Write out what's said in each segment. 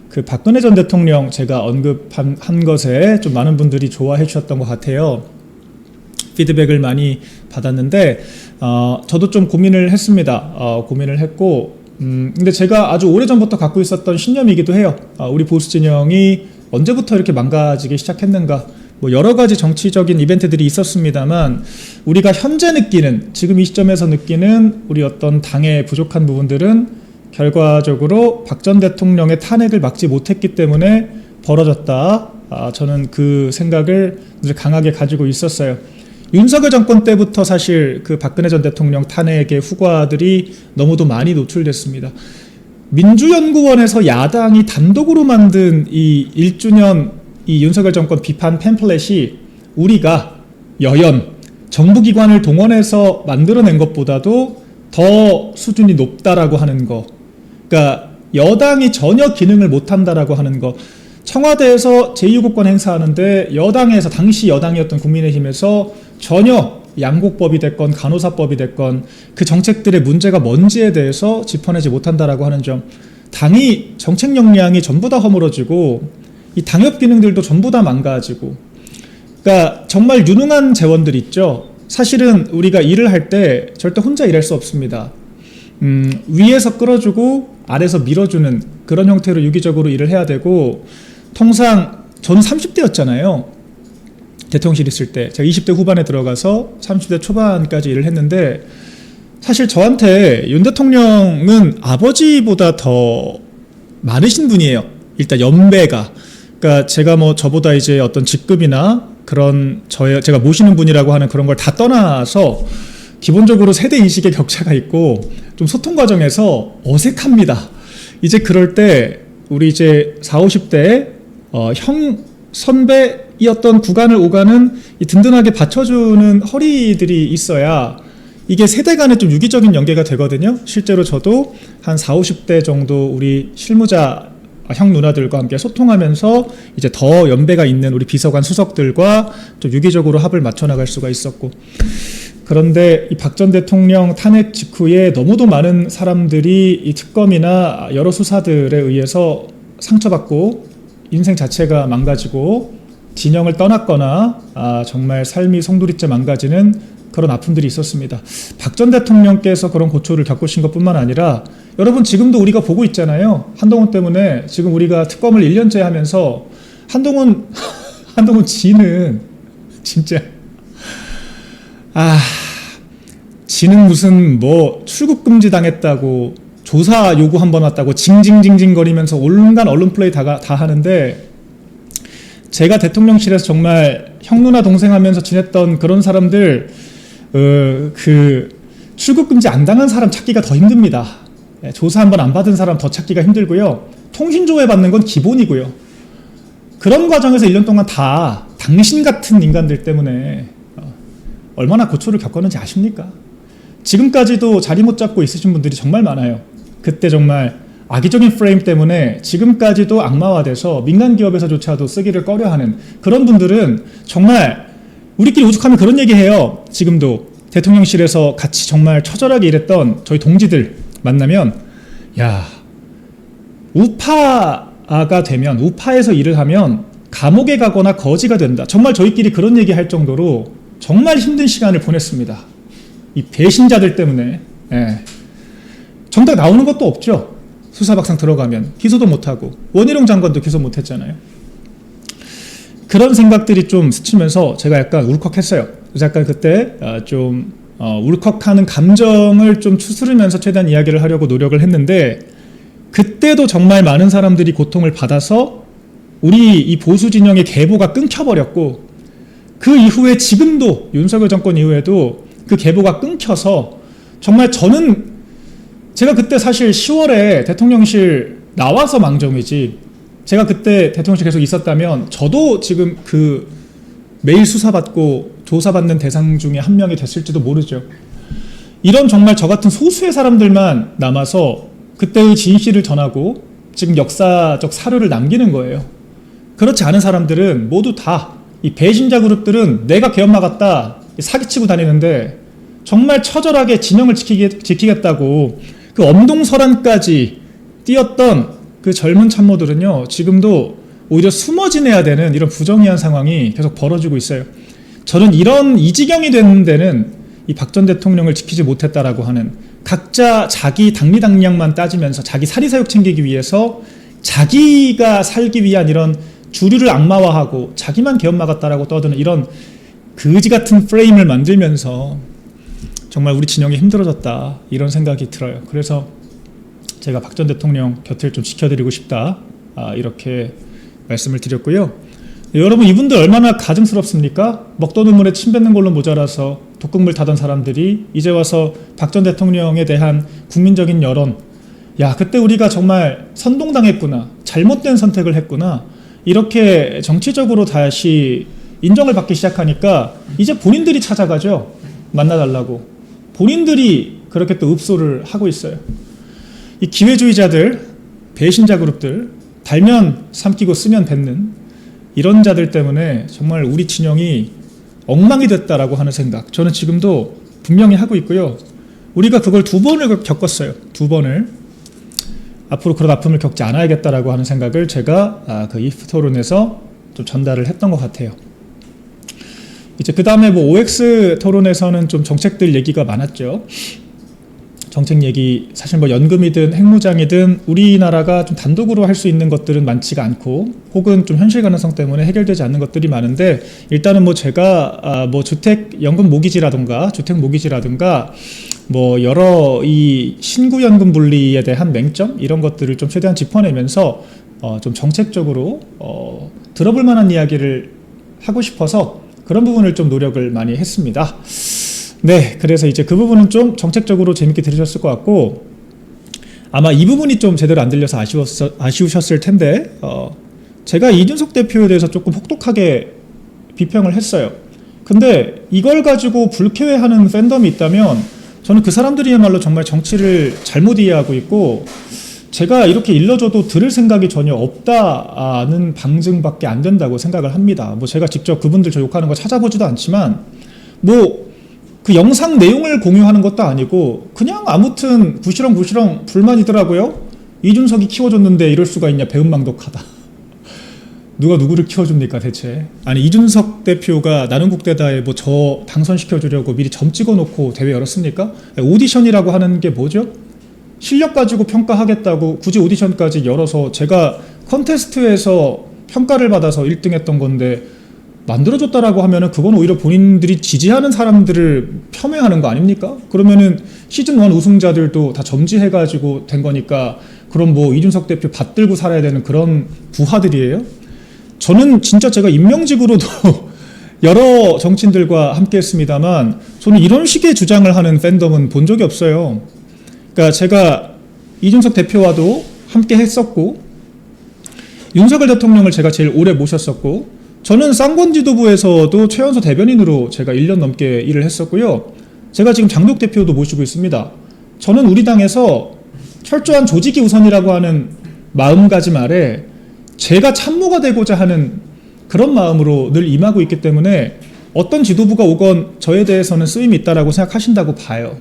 그 박근혜 전 대통령 제가 언급한 것에 좀 많은 분들이 좋아해 주셨던 것 같아요. 피드백을 많이 받았는데 저도 좀 고민을 했습니다. 고민을 했고 근데 제가 아주 오래전부터 갖고 있었던 신념이기도 해요. 우리 보수 진영이 언제부터 이렇게 망가지기 시작했는가. 뭐 여러 가지 정치적인 이벤트들이 있었습니다만 우리가 현재 느끼는, 지금 이 시점에서 느끼는 우리 어떤 당의 부족한 부분들은 결과적으로 박 전 대통령의 탄핵을 막지 못했기 때문에 벌어졌다. 저는 그 생각을 강하게 가지고 있었어요. 윤석열 정권 때부터 사실 그 박근혜 전 대통령 탄핵의 후과들이 너무도 많이 노출됐습니다. 민주연구원에서 야당이 단독으로 만든 이 1주년 이 윤석열 정권 비판 팸플렛이 우리가 여연, 정부기관을 동원해서 만들어낸 것보다도 더 수준이 높다라고 하는 거. 그러니까 여당이 전혀 기능을 못한다라고 하는 거. 청와대에서 제2요구권 행사하는데 여당에서, 당시 여당이었던 국민의힘에서 전혀 양곡법이 됐건 간호사법이 됐건 그 정책들의 문제가 뭔지에 대해서 짚어내지 못한다라고 하는 점. 당이 정책 역량이 전부 다 허물어지고 이 당협 기능들도 전부 다 망가지고, 그러니까 정말 유능한 재원들 있죠. 사실은 우리가 일을 할 때 절대 혼자 일할 수 없습니다. 위에서 끌어주고 아래서 밀어주는 그런 형태로 유기적으로 일을 해야 되고, 통상 저는 30대였잖아요. 대통령실 있을 때. 제가 20대 후반에 들어가서 30대 초반까지 일을 했는데, 사실 저한테 윤 대통령은 아버지보다 더 많으신 분이에요. 일단 연배가. 그러니까 제가 뭐 저보다 이제 어떤 직급이나 그런 제가 모시는 분이라고 하는 그런 걸 다 떠나서 기본적으로 세대 인식의 격차가 있고 좀 소통 과정에서 어색합니다. 이제 그럴 때 우리 이제 40, 50대 형 선배이었던 구간을 오가는 이 든든하게 받쳐주는 허리들이 있어야 이게 세대 간에 좀 유기적인 연계가 되거든요. 실제로 저도 한 40, 50대 정도 우리 실무자 형 누나들과 함께 소통하면서 이제 더 연배가 있는 우리 비서관 수석들과 좀 유기적으로 합을 맞춰 나갈 수가 있었고, 그런데 이 박 전 대통령 탄핵 직후에 너무도 많은 사람들이 이 특검이나 여러 수사들에 의해서 상처받고 인생 자체가 망가지고 진영을 떠났거나 정말 삶이 송두리째 망가지는 그런 아픔들이 있었습니다. 박 전 대통령께서 그런 고초를 겪으신 것뿐만 아니라 여러분 지금도 우리가 보고 있잖아요. 한동훈 때문에 지금 우리가 특검을 1년째 하면서 한동훈 지는 진짜 지는 무슨 뭐 출국 금지 당했다고 조사 요구 한번 왔다고 징징징징 거리면서 온갖 언론 플레이 다 하는데, 제가 대통령실에서 정말 형 누나 동생 하면서 지냈던 그런 사람들 그 출국 금지 안 당한 사람 찾기가 더 힘듭니다. 조사 한번 안 받은 사람 더 찾기가 힘들고요. 통신조회 받는 건 기본이고요. 그런 과정에서 1년 동안 다 당신 같은 인간들 때문에 얼마나 고초를 겪었는지 아십니까? 지금까지도 자리 못 잡고 있으신 분들이 정말 많아요. 그때 정말 악의적인 프레임 때문에 지금까지도 악마화돼서 민간 기업에서조차도 쓰기를 꺼려하는 그런 분들은 정말 우리끼리 오죽하면 그런 얘기해요. 지금도 대통령실에서 같이 정말 처절하게 일했던 저희 동지들 만나면, 야, 우파가 되면, 우파에서 일을 하면 감옥에 가거나 거지가 된다. 정말 저희끼리 그런 얘기 할 정도로 정말 힘든 시간을 보냈습니다. 이 배신자들 때문에. 정답 나오는 것도 없죠. 수사박상 들어가면 기소도 못하고, 원희룡 장관도 기소 못했잖아요. 그런 생각들이 좀 스치면서 제가 약간 울컥했어요. 그래서 약간 그때 좀 울컥하는 감정을 좀 추스르면서 최대한 이야기를 하려고 노력을 했는데, 그때도 정말 많은 사람들이 고통을 받아서 우리 이 보수 진영의 계보가 끊겨버렸고, 그 이후에 지금도 윤석열 정권 이후에도 그 계보가 끊겨서 정말 제가 그때 사실 10월에 대통령실 나와서 망정이지, 제가 그때 대통령실 계속 있었다면 저도 지금 그 매일 수사받고 조사받는 대상 중에 한 명이 됐을지도 모르죠. 이런 정말 저 같은 소수의 사람들만 남아서 그때의 진실을 전하고 지금 역사적 사료를 남기는 거예요. 그렇지 않은 사람들은 모두 다, 이 배신자 그룹들은 내가 개엄 막았다 사기치고 다니는데 정말 처절하게 진영을 지키겠다고 그 엄동설안까지 띄었던 그 그 젊은 참모들은요, 지금도 오히려 숨어 지내야 되는 이런 부정의한 상황이 계속 벌어지고 있어요. 저는 이런 이 지경이 되는 데는 이 박 전 대통령을 지키지 못했다라고 하는, 각자 자기 당리당략만 따지면서 자기 사리사욕 챙기기 위해서 자기가 살기 위한 이런 주류를 악마화하고 자기만 개엄마 같다라고 떠드는 이런 거지 같은 프레임을 만들면서 정말 우리 진영이 힘들어졌다, 이런 생각이 들어요. 그래서 제가 박 전 대통령 곁을 좀 지켜드리고 싶다, 이렇게 말씀을 드렸고요. 여러분, 이분들 얼마나 가증스럽습니까? 먹던 우물에 침 뱉는 걸로 모자라서 독극물 타던 사람들이 이제 와서 박 전 대통령에 대한 국민적인 여론, 야, 그때 우리가 정말 선동당했구나, 잘못된 선택을 했구나, 이렇게 정치적으로 다시 인정을 받기 시작하니까 이제 본인들이 찾아가죠. 만나달라고. 본인들이 그렇게 또 읍소를 하고 있어요. 이 기회주의자들, 배신자 그룹들, 달면 삼키고 쓰면 뱉는 이런 자들 때문에 정말 우리 진영이 엉망이 됐다라고 하는 생각, 저는 지금도 분명히 하고 있고요. 우리가 그걸 2번을 겪었어요. 2번을. 앞으로 그런 아픔을 겪지 않아야겠다라고 하는 생각을 제가 그 이프 토론에서 좀 전달을 했던 것 같아요. 이제 그 다음에 뭐 OX 토론에서는 좀 정책들 얘기가 많았죠. 정책 얘기, 사실 뭐 연금이든 핵무장이든 우리나라가 좀 단독으로 할 수 있는 것들은 많지가 않고, 혹은 좀 현실 가능성 때문에 해결되지 않는 것들이 많은데, 일단은 뭐 제가 뭐 주택 연금 모기지라든가 뭐 여러 이 신구연금 분리에 대한 맹점, 이런 것들을 좀 최대한 짚어내면서 좀 정책적으로 들어볼 만한 이야기를 하고 싶어서 그런 부분을 좀 노력을 많이 했습니다. 네, 그래서 이제 그 부분은 좀 정책적으로 재밌게 들으셨을 것 같고, 아마 이 부분이 좀 제대로 안 들려서 아쉬우셨을 텐데, 제가 이준석 대표에 대해서 조금 혹독하게 비평을 했어요. 근데 이걸 가지고 불쾌해하는 팬덤이 있다면 저는 그 사람들이야말로 정말 정치를 잘못 이해하고 있고, 제가 이렇게 일러줘도 들을 생각이 전혀 없다는 방증밖에 안 된다고 생각을 합니다. 뭐 제가 직접 그분들 저 욕하는 거 찾아보지도 않지만, 뭐 그 영상 내용을 공유하는 것도 아니고 그냥 아무튼 부시렁부시렁 불만이더라고요. 이준석이 키워줬는데 이럴 수가 있냐, 배은망덕하다. 누가 누구를 키워줍니까 대체. 아니, 이준석 대표가 나는 국대다에 뭐 저 당선시켜주려고 미리 점 찍어놓고 대회 열었습니까? 오디션이라고 하는 게 뭐죠? 실력 가지고 평가하겠다고 굳이 오디션까지 열어서 제가 컨테스트에서 평가를 받아서 1등 했던 건데 만들어줬다라고 하면은 그건 오히려 본인들이 지지하는 사람들을 폄훼하는 거 아닙니까? 그러면은 시즌1 우승자들도 다 점지해가지고 된 거니까, 그럼 뭐 이준석 대표 받들고 살아야 되는 그런 부하들이에요? 저는 진짜 제가 임명직으로도 여러 정치인들과 함께 했습니다만 저는 이런 식의 주장을 하는 팬덤은 본 적이 없어요. 그러니까 제가 이준석 대표와도 함께 했었고, 윤석열 대통령을 제가 제일 오래 모셨었고, 저는 쌍권 지도부에서도 최연소 대변인으로 제가 1년 넘게 일을 했었고요. 제가 지금 장독 대표도 모시고 있습니다. 저는 우리 당에서 철저한 조직이 우선이라고 하는 마음가짐 아래 제가 참모가 되고자 하는 그런 마음으로 늘 임하고 있기 때문에 어떤 지도부가 오건 저에 대해서는 쓰임이 있다라고 생각하신다고 봐요.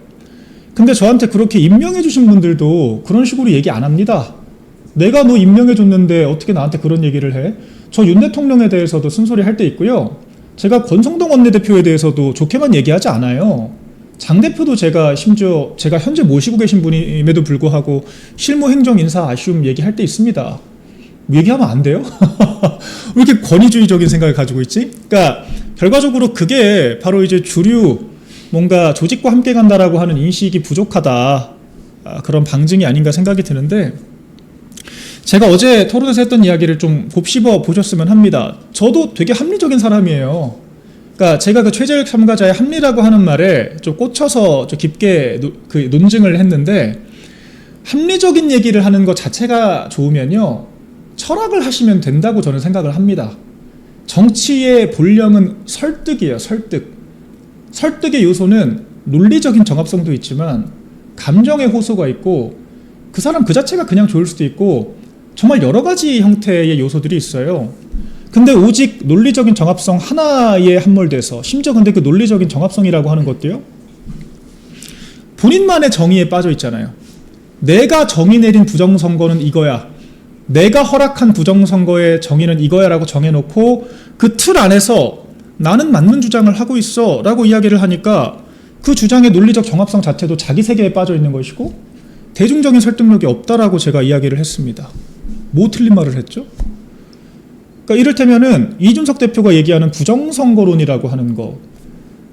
근데 저한테 그렇게 임명해 주신 분들도 그런 식으로 얘기 안 합니다. 내가 너 임명해 줬는데 어떻게 나한테 그런 얘기를 해? 저 윤 대통령에 대해서도 쓴소리 할 때 있고요. 제가 권성동 원내대표에 대해서도 좋게만 얘기하지 않아요. 장 대표도 제가 심지어 제가 현재 모시고 계신 분임에도 불구하고 실무 행정 인사 아쉬움 얘기할 때 있습니다. 얘기하면 안 돼요? 왜 이렇게 권위주의적인 생각을 가지고 있지? 그러니까 결과적으로 그게 바로 이제 주류 뭔가 조직과 함께 간다라고 하는 인식이 부족하다, 그런 방증이 아닌가 생각이 드는데, 제가 어제 토론에서 했던 이야기를 좀 곱씹어 보셨으면 합니다. 저도 되게 합리적인 사람이에요. 그러니까 제가 그 최재형 참가자의 합리라고 하는 말에 좀 꽂혀서 좀 깊게 그 논증을 했는데, 합리적인 얘기를 하는 것 자체가 좋으면요, 철학을 하시면 된다고 저는 생각을 합니다. 정치의 본령은 설득이에요. 설득의 요소는 논리적인 정합성도 있지만 감정의 호소가 있고, 그 사람 그 자체가 그냥 좋을 수도 있고, 정말 여러 가지 형태의 요소들이 있어요. 근데 오직 논리적인 정합성 하나에 함몰돼서, 심지어 근데 그 논리적인 정합성이라고 하는 것도요, 본인만의 정의에 빠져 있잖아요. 내가 정의 내린 부정선거는 이거야, 내가 허락한 부정선거의 정의는 이거야 라고 정해놓고 그 틀 안에서 나는 맞는 주장을 하고 있어 라고 이야기를 하니까 그 주장의 논리적 정합성 자체도 자기 세계에 빠져 있는 것이고 대중적인 설득력이 없다라고 제가 이야기를 했습니다. 뭐 틀린 말을 했죠? 그러니까 이를테면은 이준석 대표가 얘기하는 부정선거론이라고 하는 거,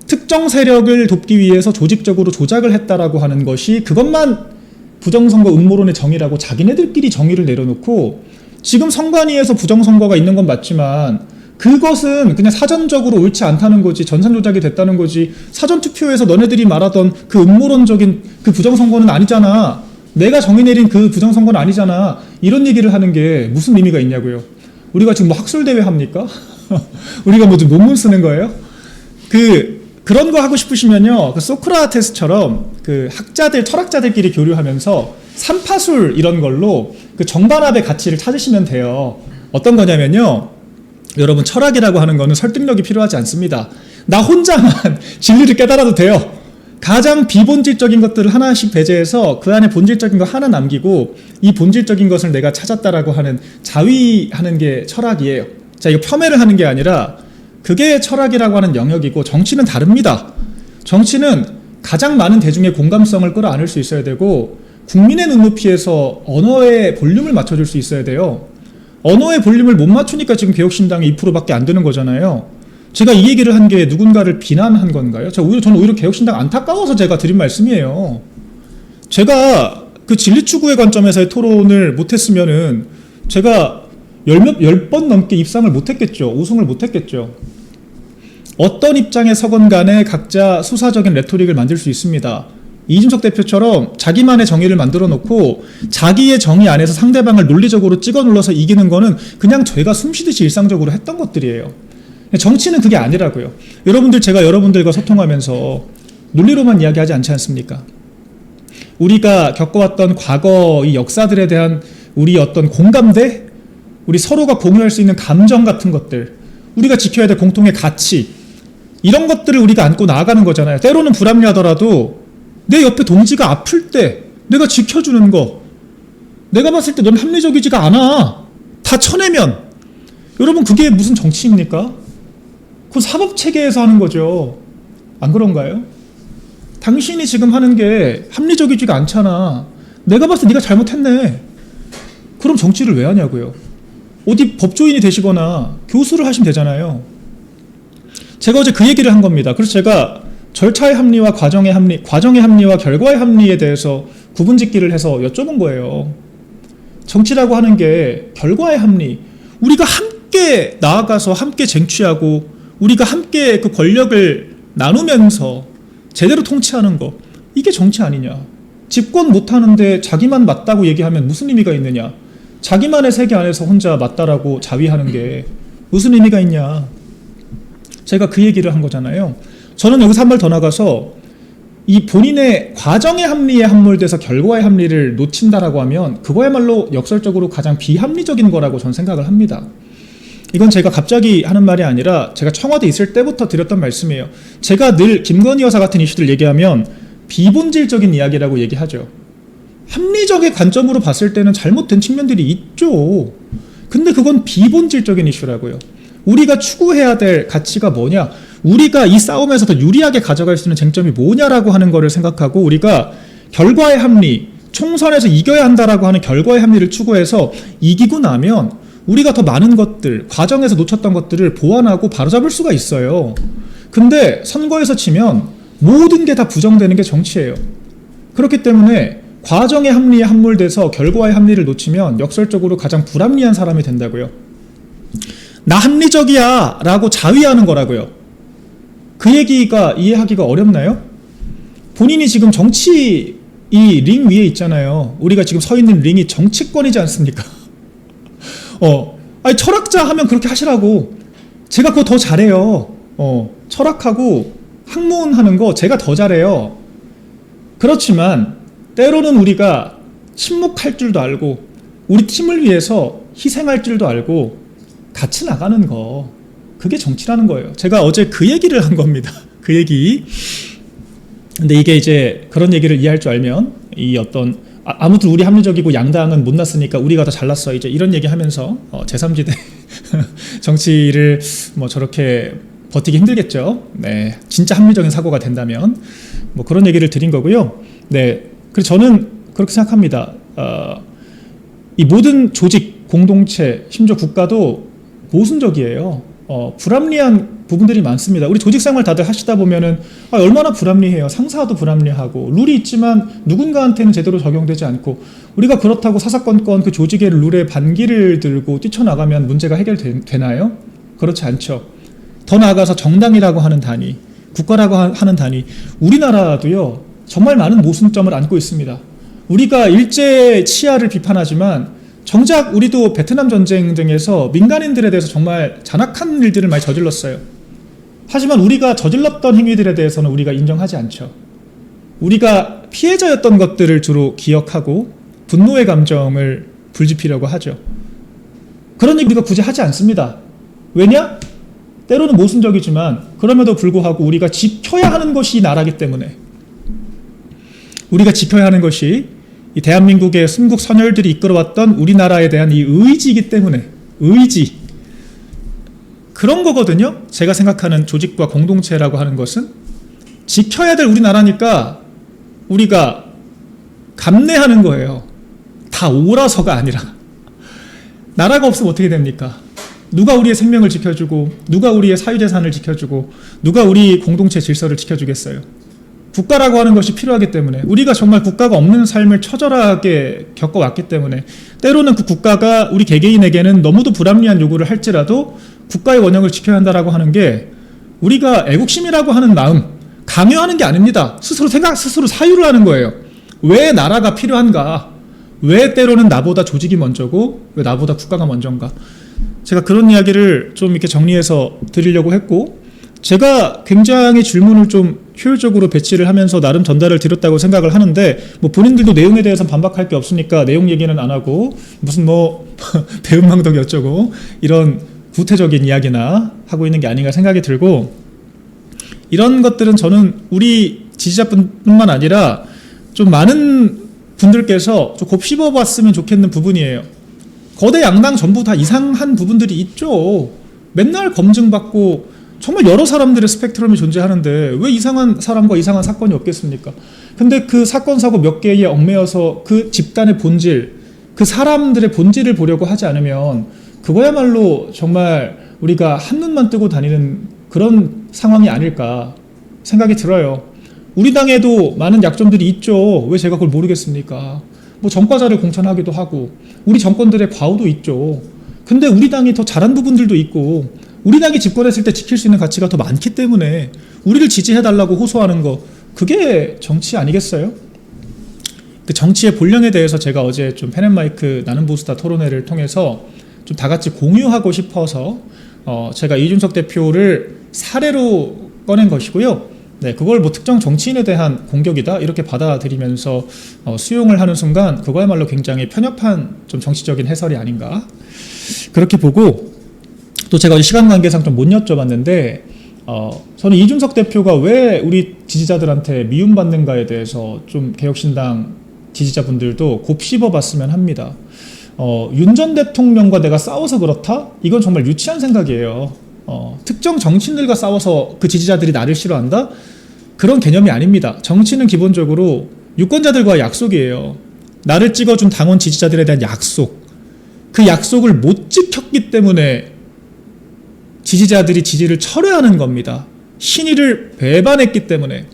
특정 세력을 돕기 위해서 조직적으로 조작을 했다라고 하는 것이 그것만 부정선거 음모론의 정의라고 자기네들끼리 정의를 내려놓고, 지금 선관위에서 부정선거가 있는 건 맞지만 그것은 그냥 사전적으로 옳지 않다는 거지, 전산조작이 됐다는 거지, 사전투표에서 너네들이 말하던 그 음모론적인 그 부정선거는 아니잖아, 내가 정의 내린 그 부정선거는 아니잖아, 이런 얘기를 하는 게 무슨 의미가 있냐고요. 우리가 지금 뭐 학술대회 합니까? 우리가 뭐 좀 논문 쓰는 거예요? 그런 거 하고 싶으시면요, 그 소크라테스처럼 그 학자들, 철학자들끼리 교류하면서 삼파술 이런 걸로 그 정반합의 가치를 찾으시면 돼요. 어떤 거냐면요, 여러분, 철학이라고 하는 거는 설득력이 필요하지 않습니다. 나 혼자만 진리를 깨달아도 돼요. 가장 비본질적인 것들을 하나씩 배제해서 그 안에 본질적인 거 하나 남기고 이 본질적인 것을 내가 찾았다라고 하는 자위하는 게 철학이에요. 자, 이거 폄훼를 하는 게 아니라 그게 철학이라고 하는 영역이고, 정치는 다릅니다. 정치는 가장 많은 대중의 공감성을 끌어안을 수 있어야 되고, 국민의 눈높이에서 언어의 볼륨을 맞춰줄 수 있어야 돼요. 언어의 볼륨을 못 맞추니까 지금 개혁신당이 2%밖에 안 되는 거잖아요. 제가 이 얘기를 한 게 누군가를 비난한 건가요? 저는 오히려 개혁신당 안타까워서 제가 드린 말씀이에요. 제가 그 진리추구의 관점에서의 토론을 못했으면은 제가 10번 넘게 입상을 못했겠죠. 우승을 못했겠죠. 어떤 입장에 서건 간에 각자 수사적인 레토릭을 만들 수 있습니다. 이준석 대표처럼 자기만의 정의를 만들어 놓고 자기의 정의 안에서 상대방을 논리적으로 찍어 눌러서 이기는 거는 그냥 저희가 숨쉬듯이 일상적으로 했던 것들이에요. 정치는 그게 아니라고요. 제가 여러분들과 소통하면서 논리로만 이야기하지 않지 않습니까? 우리가 겪어왔던 과거 이 역사들에 대한 우리 어떤 공감대, 우리 서로가 공유할 수 있는 감정 같은 것들, 우리가 지켜야 될 공통의 가치, 이런 것들을 우리가 안고 나아가는 거잖아요. 때로는 불합리하더라도 내 옆에 동지가 아플 때 내가 지켜주는 거, 내가 봤을 때 넌 합리적이지가 않아, 다 쳐내면, 여러분, 그게 무슨 정치입니까? 그건 사법체계에서 하는 거죠. 안 그런가요? 당신이 지금 하는 게 합리적이지가 않잖아, 내가 봤을 때 네가 잘못했네. 그럼 정치를 왜 하냐고요. 어디 법조인이 되시거나 교수를 하시면 되잖아요. 제가 어제 그 얘기를 한 겁니다. 그래서 제가 절차의 합리와 과정의 합리와 결과의 합리에 대해서 구분짓기를 해서 여쭤본 거예요. 정치라고 하는 게 결과의 합리, 우리가 함께 나아가서 함께 쟁취하고 우리가 함께 그 권력을 나누면서 제대로 통치하는 거, 이게 정치 아니냐. 집권 못하는데 자기만 맞다고 얘기하면 무슨 의미가 있느냐. 자기만의 세계 안에서 혼자 맞다라고 자위하는 게 무슨 의미가 있냐. 제가 그 얘기를 한 거잖아요. 저는 여기서 한 발 더 나가서 이 본인의 과정의 합리에 함몰돼서 결과의 합리를 놓친다라고 하면 그거야말로 역설적으로 가장 비합리적인 거라고 저는 생각을 합니다. 이건 제가 갑자기 하는 말이 아니라 제가 청와대 있을 때부터 드렸던 말씀이에요. 제가 늘 김건희 여사 같은 이슈들 얘기하면 비본질적인 이야기라고 얘기하죠. 합리적인 관점으로 봤을 때는 잘못된 측면들이 있죠. 근데 그건 비본질적인 이슈라고요. 우리가 추구해야 될 가치가 뭐냐, 우리가 이 싸움에서 더 유리하게 가져갈 수 있는 쟁점이 뭐냐라고 하는 거를 생각하고, 우리가 결과의 합리, 총선에서 이겨야 한다라고 하는 결과의 합리를 추구해서 이기고 나면 우리가 더 많은 것들, 과정에서 놓쳤던 것들을 보완하고 바로잡을 수가 있어요. 근데 선거에서 치면 모든 게 다 부정되는 게 정치예요. 그렇기 때문에 과정의 합리에 함몰돼서 결과의 합리를 놓치면 역설적으로 가장 불합리한 사람이 된다고요. 나 합리적이야 라고 자위하는 거라고요. 그 얘기가 이해하기가 어렵나요? 본인이 지금 정치 이 링 위에 있잖아요. 우리가 지금 서 있는 링이 정치권이지 않습니까? 아니, 철학자 하면 그렇게 하시라고. 제가 그거 더 잘해요. 철학하고 학문하는 거 제가 더 잘해요. 그렇지만 때로는 우리가 침묵할 줄도 알고 우리 팀을 위해서 희생할 줄도 알고 같이 나가는 거, 그게 정치라는 거예요. 제가 어제 그 얘기를 한 겁니다. 그 얘기. 근데 이게 이제 그런 얘기를 이해할 줄 알면 이 어떤 아무튼 우리 합리적이고 양당은 못났으니까 우리가 더 잘났어 이제 이런 얘기하면서 제3지대 정치를 뭐 저렇게 버티기 힘들겠죠. 네, 진짜 합리적인 사고가 된다면 뭐 그런 얘기를 드린 거고요. 네, 그래서 저는 그렇게 생각합니다. 이 모든 조직, 공동체, 심지어 국가도 모순적이에요. 불합리한 부분들이 많습니다. 우리 조직생활 다들 하시다 보면은 얼마나 불합리해요. 상사도 불합리하고 룰이 있지만 누군가한테는 제대로 적용되지 않고 우리가 그렇다고 사사건건 그 조직의 룰에 반기를 들고 뛰쳐나가면 문제가 해결되나요? 그렇지 않죠. 더 나아가서 정당이라고 하는 단위, 국가라고 하는 단위, 우리나라도요 정말 많은 모순점을 안고 있습니다. 우리가 일제 치하를 비판하지만 정작 우리도 베트남 전쟁 등에서 민간인들에 대해서 정말 잔악한 일들을 많이 저질렀어요. 하지만 우리가 저질렀던 행위들에 대해서는 우리가 인정하지 않죠. 우리가 피해자였던 것들을 주로 기억하고 분노의 감정을 불지피려고 하죠. 그런 얘기 우리가 굳이 하지 않습니다. 왜냐? 때로는 모순적이지만 그럼에도 불구하고 우리가 지켜야 하는 것이 나라기 때문에, 우리가 지켜야 하는 것이 이 대한민국의 순국 선열들이 이끌어왔던 우리나라에 대한 이 의지이기 때문에, 의지, 그런 거거든요. 제가 생각하는 조직과 공동체라고 하는 것은 지켜야 될 우리나라니까 우리가 감내하는 거예요. 다 오라서가 아니라. 나라가 없으면 어떻게 됩니까? 누가 우리의 생명을 지켜주고, 누가 우리의 사유재산을 지켜주고, 누가 우리 공동체 질서를 지켜주겠어요? 국가라고 하는 것이 필요하기 때문에, 우리가 정말 국가가 없는 삶을 처절하게 겪어왔기 때문에, 때로는 그 국가가 우리 개개인에게는 너무도 불합리한 요구를 할지라도 국가의 원형을 지켜야 한다라고 하는 게 우리가 애국심이라고 하는 마음, 강요하는 게 아닙니다. 스스로 스스로 사유를 하는 거예요. 왜 나라가 필요한가? 왜 때로는 나보다 조직이 먼저고 왜 나보다 국가가 먼저인가? 제가 그런 이야기를 좀 이렇게 정리해서 드리려고 했고, 제가 굉장히 질문을 좀 효율적으로 배치를 하면서 나름 전달을 드렸다고 생각을 하는데, 뭐 본인들도 내용에 대해서는 반박할 게 없으니까 내용 얘기는 안 하고 무슨 뭐 배은망덕이 어쩌고 이런 구태적인 이야기나 하고 있는 게 아닌가 생각이 들고, 이런 것들은 저는 우리 지지자뿐만 아니라 좀 많은 분들께서 좀 곱씹어봤으면 좋겠는 부분이에요. 거대 양당 전부 다 이상한 부분들이 있죠. 맨날 검증받고 정말 여러 사람들의 스펙트럼이 존재하는데 왜 이상한 사람과 이상한 사건이 없겠습니까? 근데 그 사건 사고 몇 개에 얽매여서 그 집단의 본질, 그 사람들의 본질을 보려고 하지 않으면 그거야말로 정말 우리가 한눈만 뜨고 다니는 그런 상황이 아닐까 생각이 들어요. 우리 당에도 많은 약점들이 있죠. 왜 제가 그걸 모르겠습니까? 뭐 전과자를 공천하기도 하고 우리 정권들의 과오도 있죠. 근데 우리 당이 더 잘한 부분들도 있고 우리 당이 집권했을 때 지킬 수 있는 가치가 더 많기 때문에 우리를 지지해달라고 호소하는 거, 그게 정치 아니겠어요? 그 정치의 본령에 대해서 제가 어제 좀 펜앤마이크 나는 보수다 토론회를 통해서 좀 다 같이 공유하고 싶어서 제가 이준석 대표를 사례로 꺼낸 것이고요. 네, 그걸 뭐 특정 정치인에 대한 공격이다 이렇게 받아들이면서 수용을 하는 순간 그거야말로 굉장히 편협한 좀 정치적인 해설이 아닌가 그렇게 보고, 또 제가 어제 시간 관계상 좀 못 여쭤봤는데 저는 이준석 대표가 왜 우리 지지자들한테 미움받는가에 대해서 좀 개혁신당 지지자분들도 곱씹어 봤으면 합니다. 윤 전 대통령과 내가 싸워서 그렇다? 이건 정말 유치한 생각이에요. 특정 정치인들과 싸워서 그 지지자들이 나를 싫어한다? 그런 개념이 아닙니다. 정치는 기본적으로 유권자들과의 약속이에요. 나를 찍어준 당원 지지자들에 대한 약속. 그 약속을 못 지켰기 때문에 지지자들이 지지를 철회하는 겁니다. 신의를 배반했기 때문에.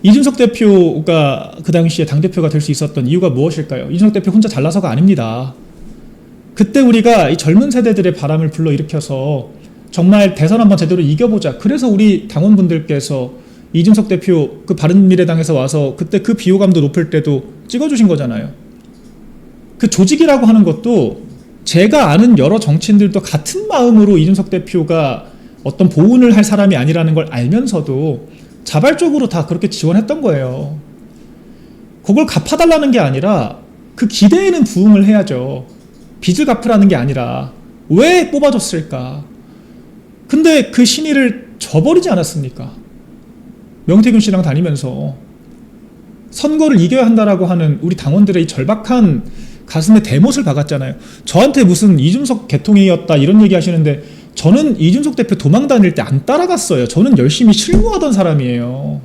이준석 대표가 그 당시에 당대표가 될 수 있었던 이유가 무엇일까요? 이준석 대표 혼자 잘나서가 아닙니다. 그때 우리가 이 젊은 세대들의 바람을 불러일으켜서 정말 대선 한번 제대로 이겨보자. 그래서 우리 당원분들께서 이준석 대표 그 바른미래당에서 와서 그때 그 비호감도 높을 때도 찍어주신 거잖아요. 그 조직이라고 하는 것도 제가 아는 여러 정치인들도 같은 마음으로 이준석 대표가 어떤 보훈을 할 사람이 아니라는 걸 알면서도 자발적으로 다 그렇게 지원했던 거예요. 그걸 갚아달라는 게 아니라 그 기대에는 부응을 해야죠. 빚을 갚으라는 게 아니라 왜 뽑아줬을까? 근데 그 신의를 저버리지 않았습니까? 명태균 씨랑 다니면서 선거를 이겨야 한다라고 하는 우리 당원들의 이 절박한 가슴에 대못을 박았잖아요. 저한테 무슨 이준석 개통이었다 이런 얘기 하시는데 저는 이준석 대표 도망 다닐 때 안 따라갔어요. 저는 열심히 실무하던 사람이에요.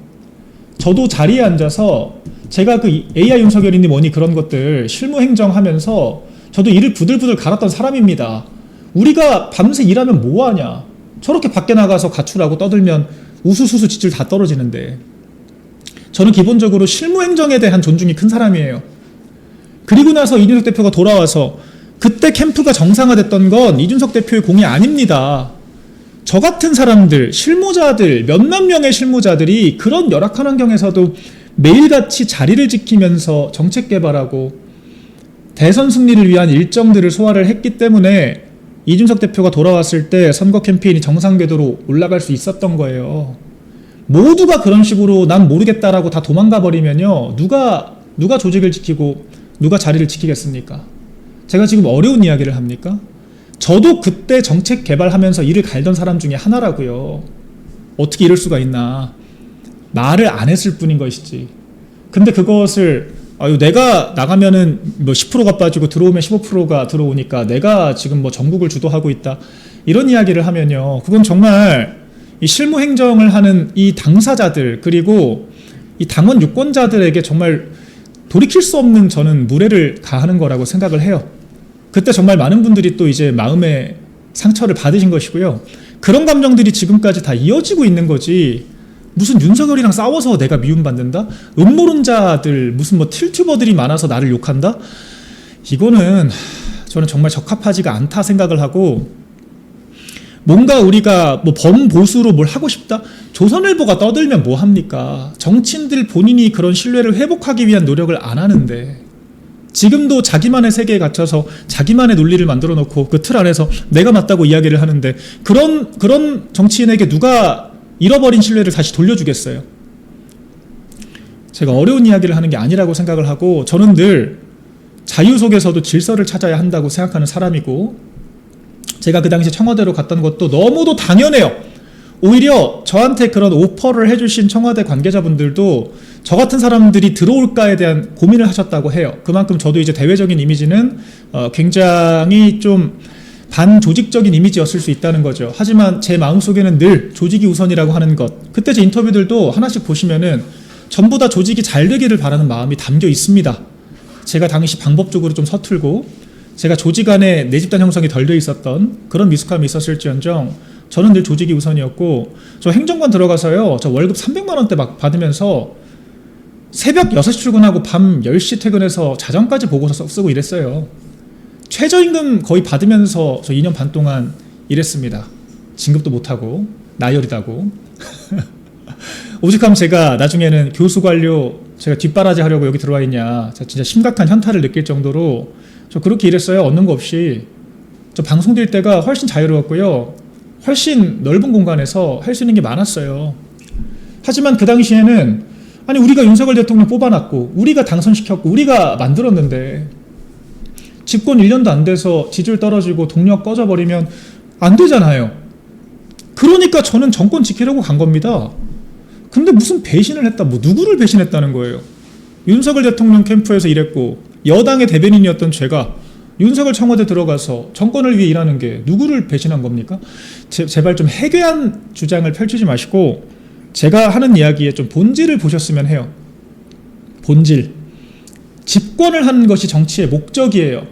저도 자리에 앉아서 제가 그 AI 윤석열이니 뭐니 그런 것들 실무 행정하면서 저도 이를 부들부들 갈았던 사람입니다. 우리가 밤새 일하면 뭐하냐. 저렇게 밖에 나가서 가출하고 떠들면 우수수수 지출 다 떨어지는데 저는 기본적으로 실무 행정에 대한 존중이 큰 사람이에요. 그리고 나서 이준석 대표가 돌아와서 그때 캠프가 정상화됐던 건 이준석 대표의 공이 아닙니다. 저 같은 사람들, 실무자들, 몇몇 명의 실무자들이 그런 열악한 환경에서도 매일같이 자리를 지키면서 정책 개발하고 대선 승리를 위한 일정들을 소화를 했기 때문에 이준석 대표가 돌아왔을 때 선거 캠페인이 정상 궤도로 올라갈 수 있었던 거예요. 모두가 그런 식으로 난 모르겠다라고 다 도망가 버리면요. 누가 조직을 지키고 누가 자리를 지키겠습니까? 제가 지금 어려운 이야기를 합니까? 저도 그때 정책 개발하면서 일을 갈던 사람 중에 하나라고요. 어떻게 이럴 수가 있나. 말을 안 했을 뿐인 것이지. 근데 그것을 내가 나가면은 뭐 10%가 빠지고 들어오면 15%가 들어오니까 내가 지금 뭐 전국을 주도하고 있다. 이런 이야기를 하면요. 그건 정말 이 실무 행정을 하는 이 당사자들 그리고 이 당원 유권자들에게 정말 돌이킬 수 없는 저는 무례를 가하는 거라고 생각을 해요. 그때 정말 많은 분들이 또 이제 마음의 상처를 받으신 것이고요. 그런 감정들이 지금까지 다 이어지고 있는 거지. 무슨 윤석열이랑 싸워서 내가 미움받는다? 음모론자들 무슨 뭐 틸튜버들이 많아서 나를 욕한다? 이거는 저는 정말 적합하지가 않다 생각을 하고 뭔가 우리가 뭐 범보수로 뭘 하고 싶다? 조선일보가 떠들면 뭐 합니까? 정치인들 본인이 그런 신뢰를 회복하기 위한 노력을 안 하는데 지금도 자기만의 세계에 갇혀서 자기만의 논리를 만들어 놓고 그 틀 안에서 내가 맞다고 이야기를 하는데 그런 정치인에게 누가 잃어버린 신뢰를 다시 돌려주겠어요? 제가 어려운 이야기를 하는 게 아니라고 생각을 하고 저는 늘 자유 속에서도 질서를 찾아야 한다고 생각하는 사람이고 제가 그 당시 청와대로 갔던 것도 너무도 당연해요. 오히려 저한테 그런 오퍼를 해주신 청와대 관계자분들도 저 같은 사람들이 들어올까에 대한 고민을 하셨다고 해요. 그만큼 저도 이제 대외적인 이미지는 굉장히 좀 반조직적인 이미지였을 수 있다는 거죠. 하지만 제 마음속에는 늘 조직이 우선이라고 하는 것. 그때 제 인터뷰들도 하나씩 보시면은 전부 다 조직이 잘 되기를 바라는 마음이 담겨 있습니다. 제가 당시 방법적으로 좀 서툴고 제가 조직 안에 내 집단 형성이 덜 돼 있었던 그런 미숙함이 있었을지언정 저는 늘 조직이 우선이었고 저 행정관 들어가서요. 저 월급 300만 원대 막 받으면서 새벽 6시 출근하고 밤 10시 퇴근해서 자정까지 보고서 쓰고 이랬어요. 최저임금 거의 받으면서 저 2년 반 동안 일했습니다. 진급도 못하고 나이어리다고. 오죽하면 제가 나중에는 교수 관료 제가 뒷바라지 하려고 여기 들어와 있냐 진짜 심각한 현타를 느낄 정도로 저 그렇게 일했어요. 얻는 거 없이. 저 방송 뛸 때가 훨씬 자유로웠고요. 훨씬 넓은 공간에서 할 수 있는 게 많았어요. 하지만 그 당시에는 아니 우리가 윤석열 대통령 뽑아놨고 우리가 당선시켰고 우리가 만들었는데 집권 1년도 안 돼서 지지율 떨어지고 동력 꺼져버리면 안 되잖아요. 그러니까 저는 정권 지키려고 간 겁니다. 근데 무슨 배신을 했다, 뭐 누구를 배신했다는 거예요. 윤석열 대통령 캠프에서 일했고 여당의 대변인이었던 제가 윤석열 청와대 들어가서 정권을 위해 일하는 게 누구를 배신한 겁니까? 제발 좀 해괴한 주장을 펼치지 마시고 제가 하는 이야기에 좀 본질을 보셨으면 해요. 본질. 집권을 하는 것이 정치의 목적이에요.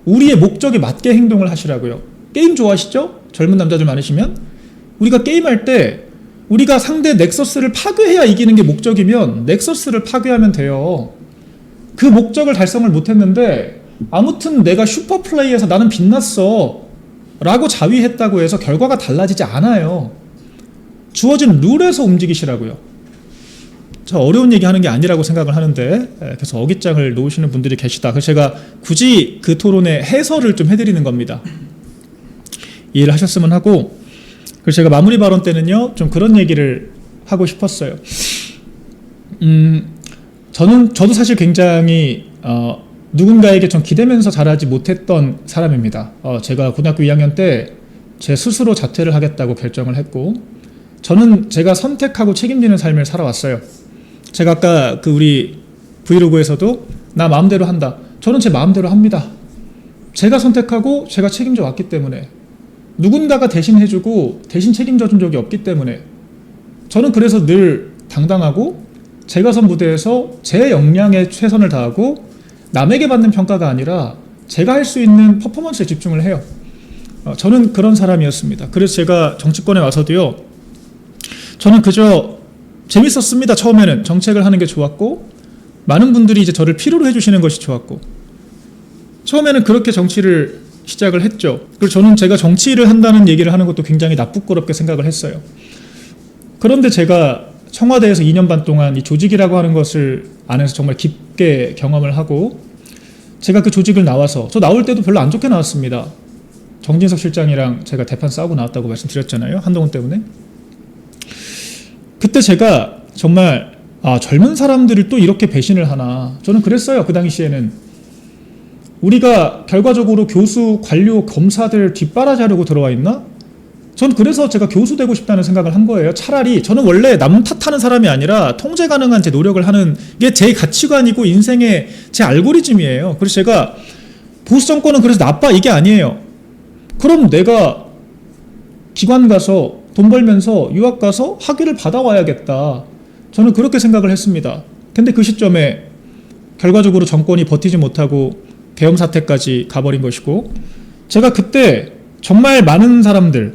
우리의 목적에 맞게 행동을 하시라고요. 게임 좋아하시죠? 젊은 남자들 많으시면? 우리가 게임할 때 우리가 상대 넥서스를 파괴해야 이기는 게 목적이면 넥서스를 파괴하면 돼요. 그 목적을 달성을 못했는데 아무튼 내가 슈퍼플레이에서 나는 빛났어 라고 자위했다고 해서 결과가 달라지지 않아요. 주어진 룰에서 움직이시라고요. 저 어려운 얘기 하는 게 아니라고 생각을 하는데 그래서 어깃장을 놓으시는 분들이 계시다. 그래서 제가 굳이 그 토론의 해설을 좀 해드리는 겁니다. 이해를 하셨으면 하고 그래서 제가 마무리 발언 때는요 좀 그런 얘기를 하고 싶었어요. 저도 사실 굉장히 누군가에게 좀 기대면서 자라지 못했던 사람입니다. 제가 고등학교 2학년 때 제 스스로 자퇴를 하겠다고 결정을 했고 저는 제가 선택하고 책임지는 삶을 살아왔어요. 제가 아까 그 우리 브이로그에서도 나 마음대로 한다. 저는 제 마음대로 합니다. 제가 선택하고 제가 책임져 왔기 때문에, 누군가가 대신 해주고 대신 책임져 준 적이 없기 때문에, 저는 그래서 늘 당당하고 제가 선 무대에서 제 역량에 최선을 다하고 남에게 받는 평가가 아니라 제가 할 수 있는 퍼포먼스에 집중을 해요. 저는 그런 사람이었습니다. 그래서 제가 정치권에 와서도요, 저는 그저 재밌었습니다. 처음에는 정책을 하는 게 좋았고, 많은 분들이 이제 저를 필요로 해주시는 것이 좋았고, 처음에는 그렇게 정치를 시작을 했죠. 그리고 저는 제가 정치를 한다는 얘기를 하는 것도 굉장히 나쁘고럽게 생각을 했어요. 그런데 제가 청와대에서 2년 반 동안 이 조직이라고 하는 것을 안에서 정말 깊게 경험을 하고, 제가 그 조직을 나와서, 저 나올 때도 별로 안 좋게 나왔습니다. 정진석 실장이랑 제가 대판 싸우고 나왔다고 말씀드렸잖아요. 한동훈 때문에. 그때 제가 정말 젊은 사람들이 또 이렇게 배신을 하나, 저는 그랬어요. 그 당시에는. 우리가 결과적으로 교수, 관료, 검사들 뒷바라지하려고 들어와 있나? 전 그래서 제가 교수 되고 싶다는 생각을 한 거예요. 차라리 저는 원래 남 탓하는 사람이 아니라 통제 가능한 제 노력을 하는 게 제 가치관이고 인생의 제 알고리즘이에요. 그래서 제가 보수 정권은 그래서 나빠 이게 아니에요. 그럼 내가 기관 가서 돈 벌면서 유학 가서 학위를 받아와야겠다. 저는 그렇게 생각을 했습니다. 근데 그 시점에 결과적으로 정권이 버티지 못하고 계엄 사태까지 가버린 것이고, 제가 그때 정말 많은 사람들,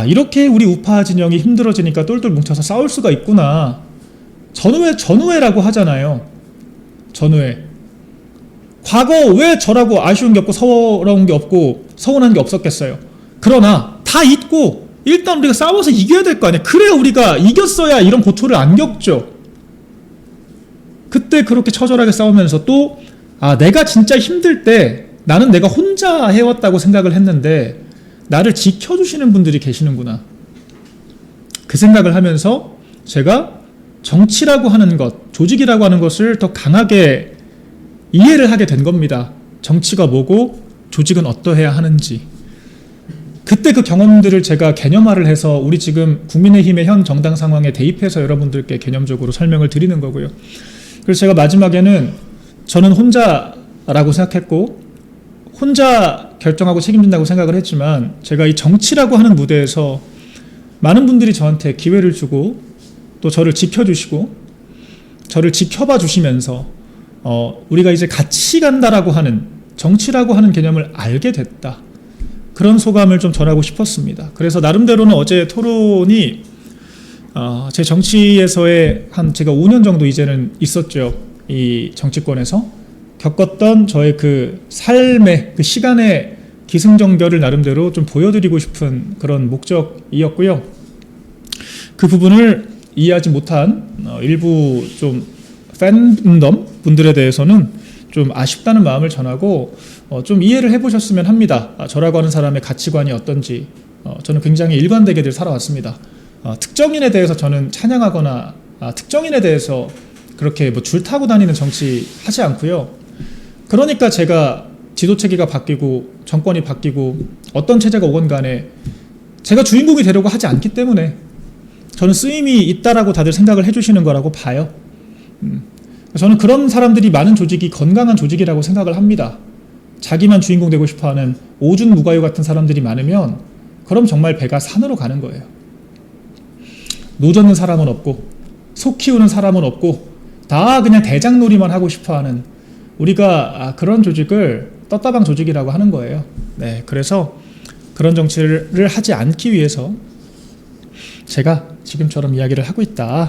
이렇게 우리 우파 진영이 힘들어지니까 똘똘 뭉쳐서 싸울 수가 있구나. 전우회라고 하잖아요. 전우회. 과거 왜 저라고 아쉬운 게 없고 서러운 게 없고 서운한 게 없었겠어요. 그러나 다 잊고 일단 우리가 싸워서 이겨야 될 거 아니에요. 그래야 우리가 이겼어야 이런 고초를 안 겪죠. 그때 그렇게 처절하게 싸우면서 또 내가 진짜 힘들 때 나는 내가 혼자 해왔다고 생각을 했는데 나를 지켜주시는 분들이 계시는구나. 그 생각을 하면서 제가 정치라고 하는 것, 조직이라고 하는 것을 더 강하게 이해를 하게 된 겁니다. 정치가 뭐고 조직은 어떠해야 하는지. 그때 그 경험들을 제가 개념화를 해서 우리 지금 국민의힘의 현 정당 상황에 대입해서 여러분들께 개념적으로 설명을 드리는 거고요. 그래서 제가 마지막에는 저는 혼자라고 생각했고 혼자 결정하고 책임진다고 생각을 했지만, 제가 이 정치라고 하는 무대에서 많은 분들이 저한테 기회를 주고 또 저를 지켜주시고 저를 지켜봐 주시면서 우리가 이제 같이 간다라고 하는, 정치라고 하는 개념을 알게 됐다. 그런 소감을 좀 전하고 싶었습니다. 그래서 나름대로는 어제 토론이 제 정치에서의 제가 5년 정도 이제는 있었죠. 이 정치권에서 겪었던 저의 그 삶의 그 시간의 기승전결을 나름대로 좀 보여드리고 싶은 그런 목적이었고요. 그 부분을 이해하지 못한 일부 좀 팬덤 분들에 대해서는 좀 아쉽다는 마음을 전하고 좀 이해를 해보셨으면 합니다. 저라고 하는 사람의 가치관이 어떤지. 저는 굉장히 일관되게 살아왔습니다. 특정인에 대해서 저는 찬양하거나 특정인에 대해서 그렇게 뭐 줄 타고 다니는 정치 하지 않고요. 그러니까 제가 지도체계가 바뀌고 정권이 바뀌고 어떤 체제가 오건 간에 제가 주인공이 되려고 하지 않기 때문에 저는 쓰임이 있다라고 다들 생각을 해주시는 거라고 봐요. 저는 그런 사람들이 많은 조직이 건강한 조직이라고 생각을 합니다. 자기만 주인공 되고 싶어하는 오준 무가요 같은 사람들이 많으면 그럼 정말 배가 산으로 가는 거예요. 노젓는 사람은 없고 소 키우는 사람은 없고 다 그냥 대장놀이만 하고 싶어하는, 우리가 그런 조직을 떴다방 조직이라고 하는 거예요. 네, 그래서 그런 정치를 하지 않기 위해서 제가 지금처럼 이야기를 하고 있다.